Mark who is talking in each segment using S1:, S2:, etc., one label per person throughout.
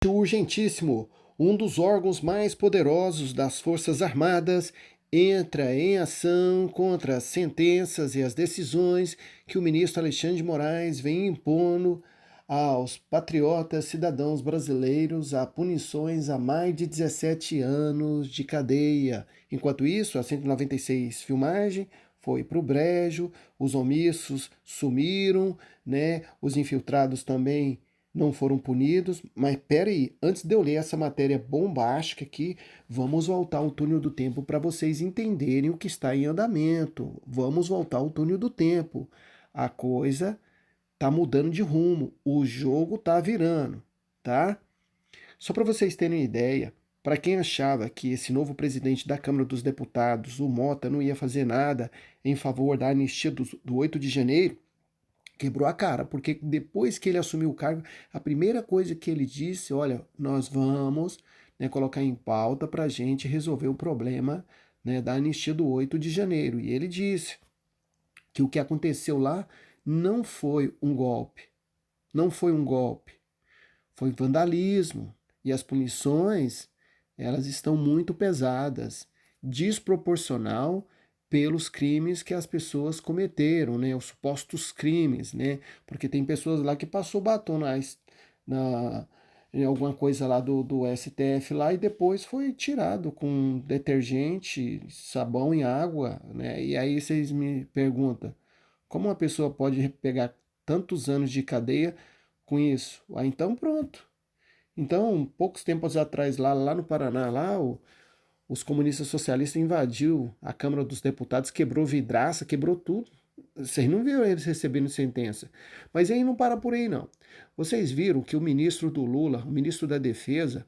S1: Urgentíssimo! Um dos órgãos mais poderosos das Forças Armadas entra em ação contra as sentenças e as decisões que o ministro Alexandre de Moraes vem impondo aos patriotas cidadãos brasileiros a punições a mais de 17 anos de cadeia. Enquanto isso, a 196 filmagem foi para o brejo, os omissos sumiram, né? Os infiltrados também não foram punidos, mas peraí, antes de eu ler essa matéria bombástica aqui, vamos voltar ao túnel do tempo para vocês entenderem o que está em andamento. Vamos voltar ao túnel do tempo. A coisa tá mudando de rumo, o jogo tá virando, tá? Só para vocês terem ideia, para quem achava que esse novo presidente da Câmara dos Deputados, o Mota, não ia fazer nada em favor da anistia do 8 de janeiro, quebrou a cara, porque depois que ele assumiu o cargo, a primeira coisa que ele disse, olha, nós vamos, né, colocar em pauta para a gente resolver o problema, né, da anistia do 8 de janeiro. E ele disse que o que aconteceu lá não foi um golpe, não foi um golpe, foi vandalismo. E as punições, elas estão muito pesadas, desproporcional pelos crimes que as pessoas cometeram, né, os supostos crimes, né, porque tem pessoas lá que passou batom na em alguma coisa lá do STF lá e depois foi tirado com detergente, sabão e água, né, e aí vocês me perguntam, como uma pessoa pode pegar tantos anos de cadeia com isso? Ah, então pronto. Então, poucos tempos atrás, lá no Paraná, os comunistas socialistas invadiu a Câmara dos Deputados, quebrou vidraça, quebrou tudo. Vocês não viram eles recebendo sentença. Mas aí não para por aí, não. Vocês viram que o ministro do Lula, o ministro da Defesa,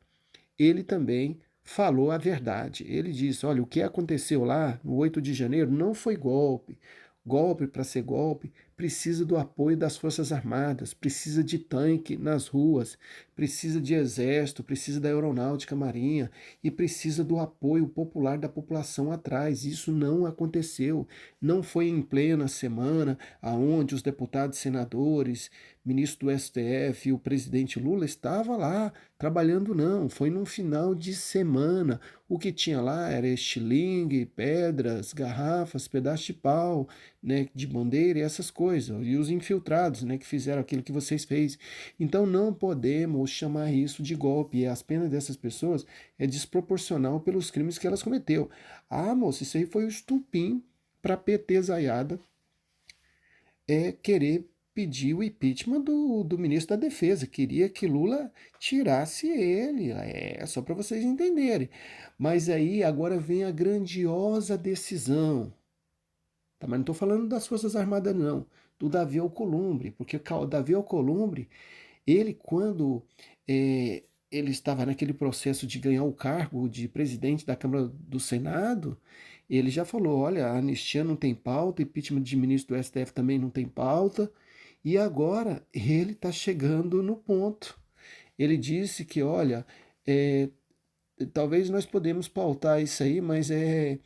S1: ele também falou a verdade. Ele disse: olha, o que aconteceu lá no 8 de janeiro não foi golpe. Golpe, para ser golpe, precisa do apoio das Forças Armadas, precisa de tanque nas ruas, precisa de exército, precisa da aeronáutica, marinha e precisa do apoio popular da população atrás. Isso não aconteceu. Não foi em plena semana aonde os deputados, senadores, ministro do STF e o presidente Lula estavam lá trabalhando, não. Foi num final de semana. O que tinha lá era estilingue, pedras, garrafas, pedaço de pau, né, de bandeira e essas coisas. E os infiltrados, né, que fizeram aquilo que vocês fez. Então não podemos chamar isso de golpe. E as penas dessas pessoas é desproporcional pelos crimes que elas cometeu. Ah, moça, isso aí foi o estupim para PT Zaiada querer pedir o impeachment do ministro da Defesa. Queria que Lula tirasse ele. É só para vocês entenderem. Mas aí agora vem a grandiosa decisão. Tá? Mas não estou falando das Forças Armadas, não. Do Davi Alcolumbre. Porque o Davi Alcolumbre, ele, quando ele estava naquele processo de ganhar o cargo de presidente da Câmara do Senado, ele já falou: olha, a anistia não tem pauta, impeachment de ministro do STF também não tem pauta, e agora ele está chegando no ponto. Ele disse que, olha, é, talvez nós podemos pautar isso aí, mas é,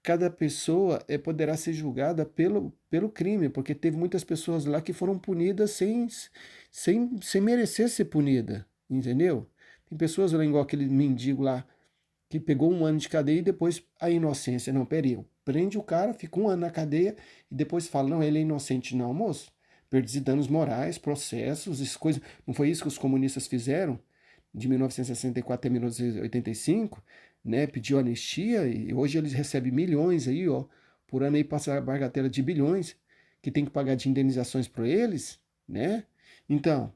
S1: cada pessoa poderá ser julgada pelo crime, porque teve muitas pessoas lá que foram punidas sem merecer ser punida, entendeu? Tem pessoas lá, igual aquele mendigo lá, que pegou um ano de cadeia e depois a inocência. Não, peraí, prende o cara, fica um ano na cadeia e depois fala, não, ele é inocente. Não, moço. Perdas e danos morais, processos, essas coisas. Não foi isso que os comunistas fizeram? De 1964 até 1985, né? Pediu anistia e hoje eles recebem milhões aí, ó. Por ano aí passa a bagatela de bilhões que tem que pagar de indenizações para eles, né? Então,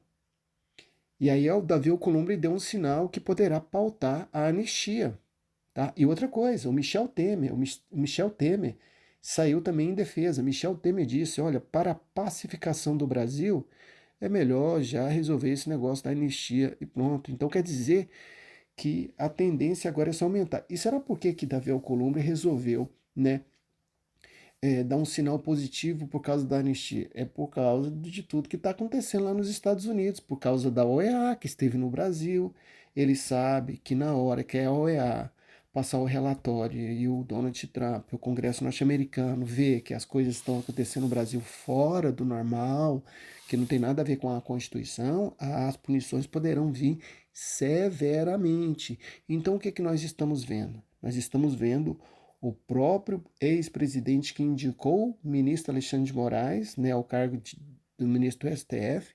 S1: e aí o Davi Alcolumbre deu um sinal que poderá pautar a anistia. Tá? E outra coisa, o Michel Temer saiu também em defesa. Michel Temer disse: olha, para a pacificação do Brasil, é melhor já resolver esse negócio da anistia e pronto. Então quer dizer que a tendência agora é só aumentar. E será por que que Davi Alcolumbre resolveu, né, dar um sinal positivo por causa da anistia? É por causa de tudo que está acontecendo lá nos Estados Unidos, por causa da OEA que esteve no Brasil. Ele sabe que na hora que a OEA passar o relatório e o Donald Trump, o Congresso norte-americano, vê que as coisas estão acontecendo no Brasil fora do normal, que não tem nada a ver com a Constituição, as punições poderão vir severamente. Então, o que é que nós estamos vendo? Nós estamos vendo o próprio ex-presidente que indicou o ministro Alexandre de Moraes, né, ao cargo do ministro do STF,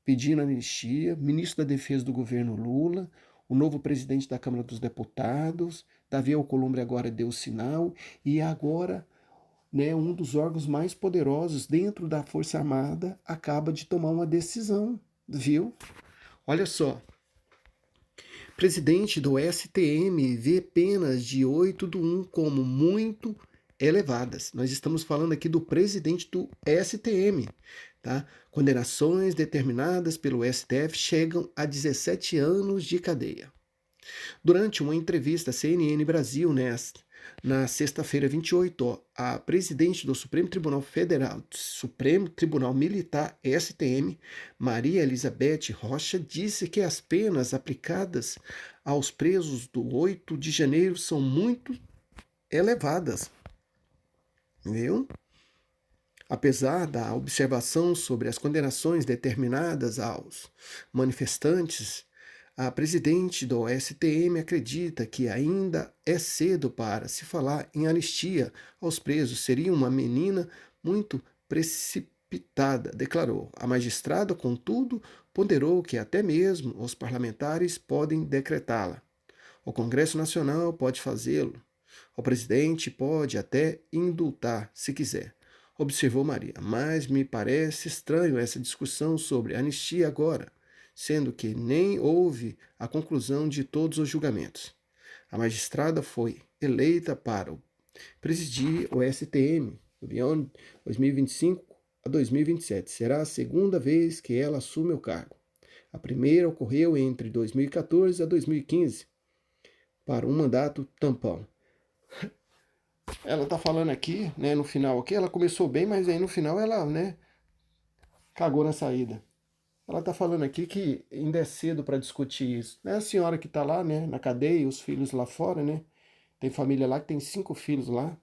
S1: pedindo anistia, ministro da Defesa do governo Lula, o novo presidente da Câmara dos Deputados, Davi Alcolumbre agora deu sinal, e agora, né, um dos órgãos mais poderosos dentro da Força Armada acaba de tomar uma decisão, viu? Olha só, presidente do STM vê penas de 8/1 como muito elevadas. Nós estamos falando aqui do presidente do STM, tá? Condenações determinadas pelo STF chegam a 17 anos de cadeia. Durante uma entrevista à CNN Brasil, na sexta-feira 28, a presidente do Supremo Tribunal Federal, Supremo Tribunal Militar, STM, Maria Elizabeth Rocha, disse que as penas aplicadas aos presos do 8 de janeiro são muito elevadas. Viu? Apesar da observação sobre as condenações determinadas aos manifestantes, a presidente do STM acredita que ainda é cedo para se falar em anistia aos presos. Seria uma menina muito precipitada, declarou. A magistrada, contudo, ponderou que até mesmo os parlamentares podem decretá-la. O Congresso Nacional pode fazê-lo. O presidente pode até indultar, se quiser, observou Maria, mas me parece estranho essa discussão sobre anistia agora, sendo que nem houve a conclusão de todos os julgamentos. A magistrada foi eleita para presidir o STM do ano 2025 a 2027. Será a segunda vez que ela assume o cargo. A primeira ocorreu entre 2014 a 2015, para um mandato tampão. Ela tá falando aqui, né, no final aqui, ela começou bem, mas aí no final ela, né, cagou na saída. Ela tá falando aqui que ainda é cedo para discutir isso. É a senhora que tá lá, né, na cadeia, os filhos lá fora, né? Tem família lá que tem 5 filhos lá.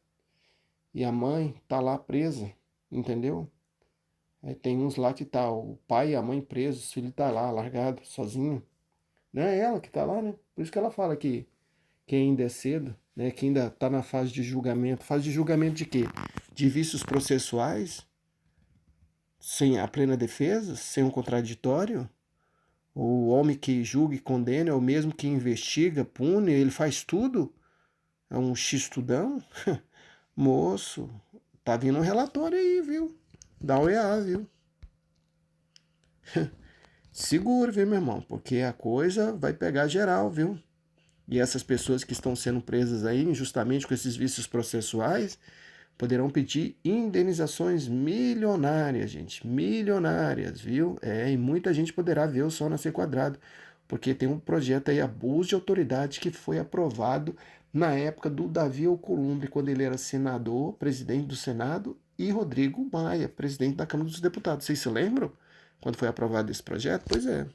S1: E a mãe tá lá presa, entendeu? Aí tem uns lá que tá o pai e a mãe presos, os filhos tá lá, largado, sozinho. Não é ela que tá lá, né? Por isso que ela fala que ainda é cedo, né, que ainda está na fase de julgamento. Fase de julgamento de quê? De vícios processuais, sem a plena defesa, sem um contraditório. O homem que julga e condena é o mesmo que investiga, pune, ele faz tudo. É um x-tudão. Moço, tá vindo um relatório aí, viu? Dá o EA, viu? Seguro, viu, meu irmão? Porque a coisa vai pegar geral, viu? E essas pessoas que estão sendo presas aí injustamente com esses vícios processuais poderão pedir indenizações milionárias, gente, milionárias, viu? E muita gente poderá ver o sol nascer quadrado, porque tem um projeto aí, abuso de autoridade, que foi aprovado na época do Davi Alcolumbre, quando ele era senador, presidente do Senado, e Rodrigo Maia, presidente da Câmara dos Deputados. Vocês se lembram quando foi aprovado esse projeto? Pois é.